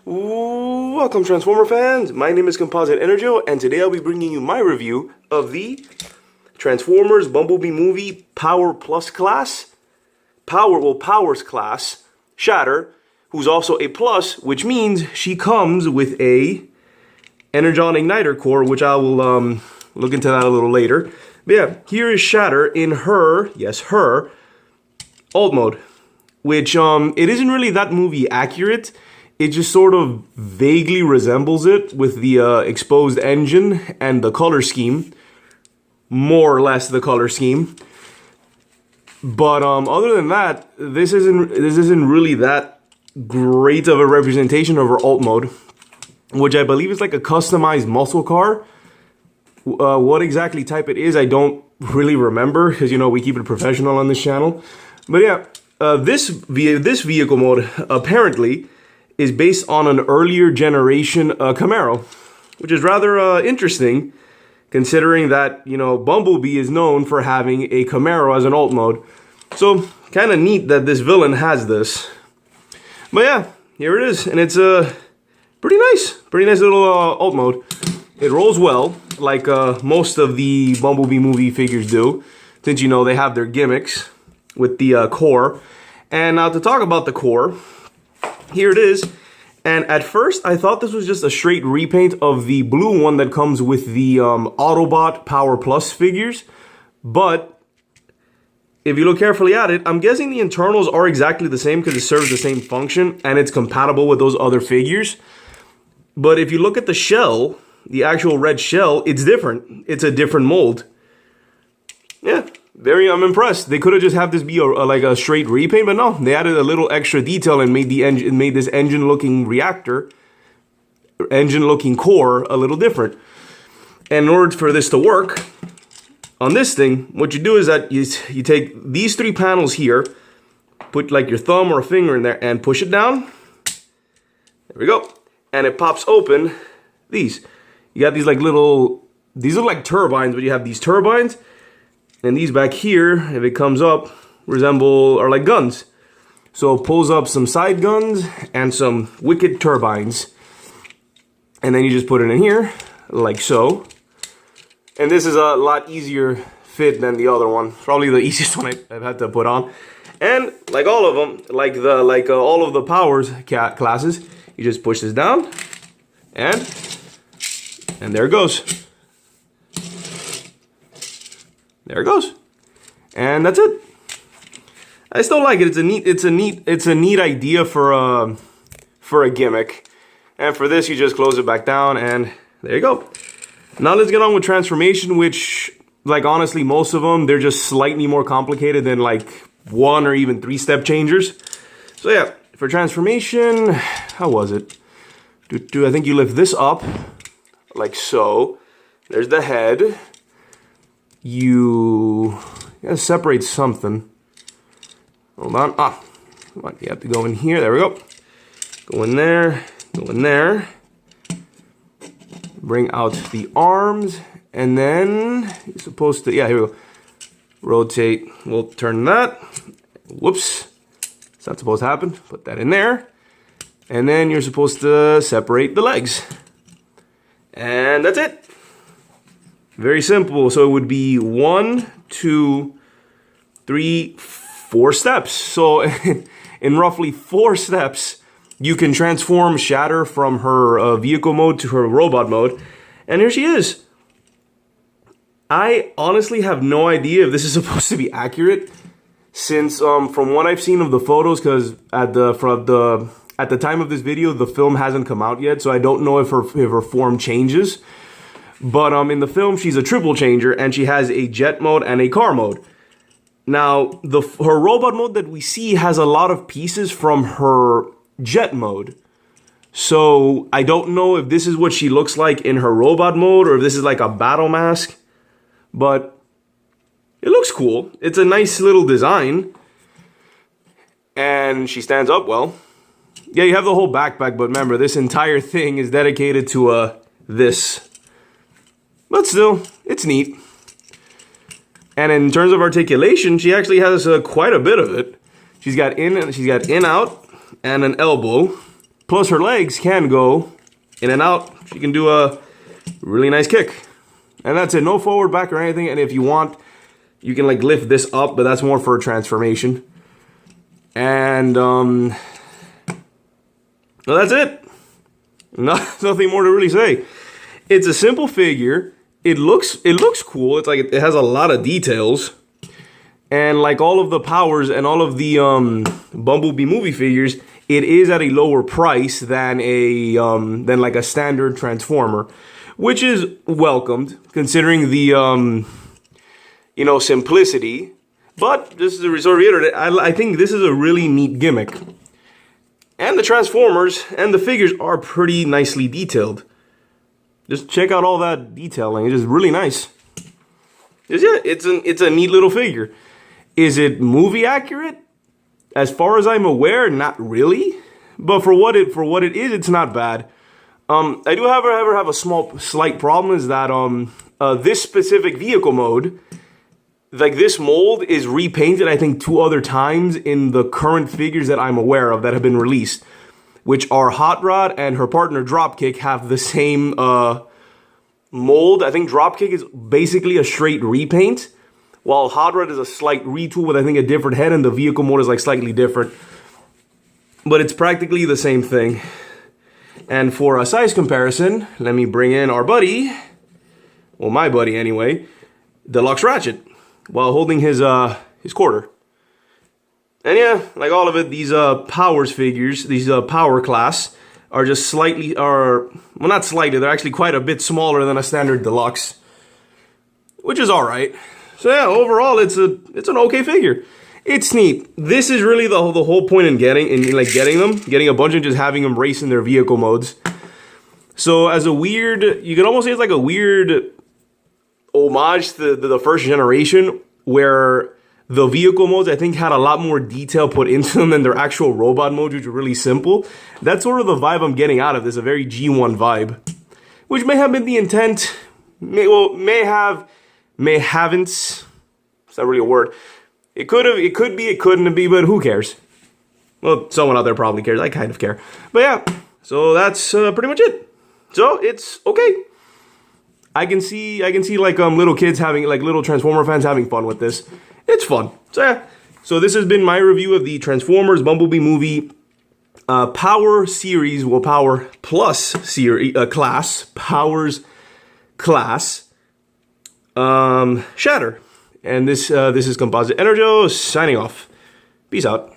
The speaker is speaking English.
Welcome Transformer fans, my name is Composite Enerjoe and today I'll be bringing you my review of the Transformers Bumblebee movie Power Plus class, Powers class, Shatter, who's also a plus, which means she comes with a Energon Igniter core, which I will look into that a little later. But yeah, here is Shatter in her, yes her, alt mode, which it isn't really that movie accurate. It just sort of vaguely resembles it with the exposed engine and the color scheme. More or less the color scheme. But other than that, this isn't really that great of a representation of her alt mode, which I believe is like a customized muscle car. What exactly type it is, I don't really remember, because, you know, we keep it professional on this channel. But yeah, this vehicle mode apparently is based on an earlier generation Camaro, which is rather interesting, considering that, you know, Bumblebee is known for having a Camaro as an alt mode. So, kind of neat that this villain has this. But yeah, here it is, and it's a pretty nice little alt mode. It rolls well, like most of the Bumblebee movie figures do, since, you know, they have their gimmicks with the core. And now to talk about the core, here it is. And at first, I thought this was just a straight repaint of the blue one that comes with the Autobot Power Plus figures. But if you look carefully at it, I'm guessing the internals are exactly the same because it serves the same function and it's compatible with those other figures. But if you look at the shell, the actual red shell, it's different. It's a different mold. Yeah. I'm impressed. They could have just had this be like a straight repaint, but no, they added a little extra detail and made this engine-looking core a little different. And in order for this to work on this thing, what you do is that you take these three panels here, put like your thumb or a finger in there, and push it down. There we go, and it pops open. These, you got these like these look like turbines, but you have these turbines. And these back here, if it comes up, are like guns. So it pulls up some side guns and some wicked turbines. And then you just put it in here, like so. And this is a lot easier fit than the other one. Probably the easiest one I've had to put on. And like all of them, like all of the Powers classes, you just push this down, and there it goes. There it goes, and that's it. I still like it. It's a neat idea for a gimmick. And for this, you just close it back down, and there you go. Now let's get on with transformation, which, like, honestly, most of them, they're just slightly more complicated than like 1 or even 3-step changers. So yeah, for transformation, how was it? I think you lift this up like so. There's the head. You gotta separate something. Hold on. Come on, you have to go in here. There we go. Go in there. Go in there. Bring out the arms. And then you're supposed to, yeah, here we go. Rotate. We'll turn that. Whoops. It's not supposed to happen. Put that in there. And then you're supposed to separate the legs. And that's it. Very simple. So it would be 1, 2, 3, 4 steps. So in roughly 4 steps, you can transform Shatter from her vehicle mode to her robot mode. And here she is. I honestly have no idea if this is supposed to be accurate, since from what I've seen of the photos, because at the time of this video, the film hasn't come out yet, so I don't know if her form changes. But in the film, she's a triple changer, and she has a jet mode and a car mode. Now, her robot mode that we see has a lot of pieces from her jet mode. So I don't know if this is what she looks like in her robot mode, or if this is like a battle mask. But it looks cool. It's a nice little design. And she stands up well. Yeah, you have the whole backpack, but remember, this entire thing is dedicated to this. But still, it's neat. And in terms of articulation, she actually has quite a bit of it. She's got in, out, and an elbow Plus her legs can go in and out. She can do a really nice kick. And that's it, no forward, back, or anything. And if you want, you can like lift this up, but that's more for a transformation. And well, that's it. Nothing more to really say. It's a simple figure. It looks cool. It's like it has a lot of details. And like all of the powers and all of the Bumblebee movie figures, it is at a lower price than like a standard Transformer, which is welcomed considering the simplicity. But this is a resort reiterate. I think this is a really neat gimmick. And the Transformers and the figures are pretty nicely detailed. Just check out all that detailing. It's just really nice. It's a neat little figure. Is it movie accurate? As far as I'm aware, not really. But for what it is, it's not bad. I do however have a slight problem is that this specific vehicle mode, like this mold is repainted I think 2 other times in the current figures that I'm aware of that have been released, which are Hot Rod and her partner Dropkick have the same mold. I think Dropkick is basically a straight repaint, while Hot Rod is a slight retool with I think a different head, and the vehicle mode is like slightly different. But it's practically the same thing. And for a size comparison, let me bring in our buddy, well my buddy anyway, Deluxe Ratchet, while holding his quarter. And yeah, like all of it, these powers figures, these power class, are just not slightly, they're actually quite a bit smaller than a standard Deluxe, which is alright. So yeah, overall, it's an okay figure. It's neat. This is really the whole point in getting a bunch and just having them race in their vehicle modes. So as a weird, you can almost say it's like a weird homage to the first generation, where the vehicle modes I think had a lot more detail put into them than their actual robot modes, which are really simple. That's sort of the vibe I'm getting out of this, a very G1 vibe, which may have been the intent, may haven't. It's not really a word. It could have, it could be, it couldn't be, but who cares? Well, someone out there probably cares. I kind of care. But yeah, so that's pretty much it. So it's okay. I can see like little kids having, like little Transformer fans having fun with this. It's fun. So yeah. So this has been my review of the Transformers Bumblebee movie Power Series, well Power Plus series class, Powers class, Shatter. And this is Composite Enerjoe signing off. Peace out.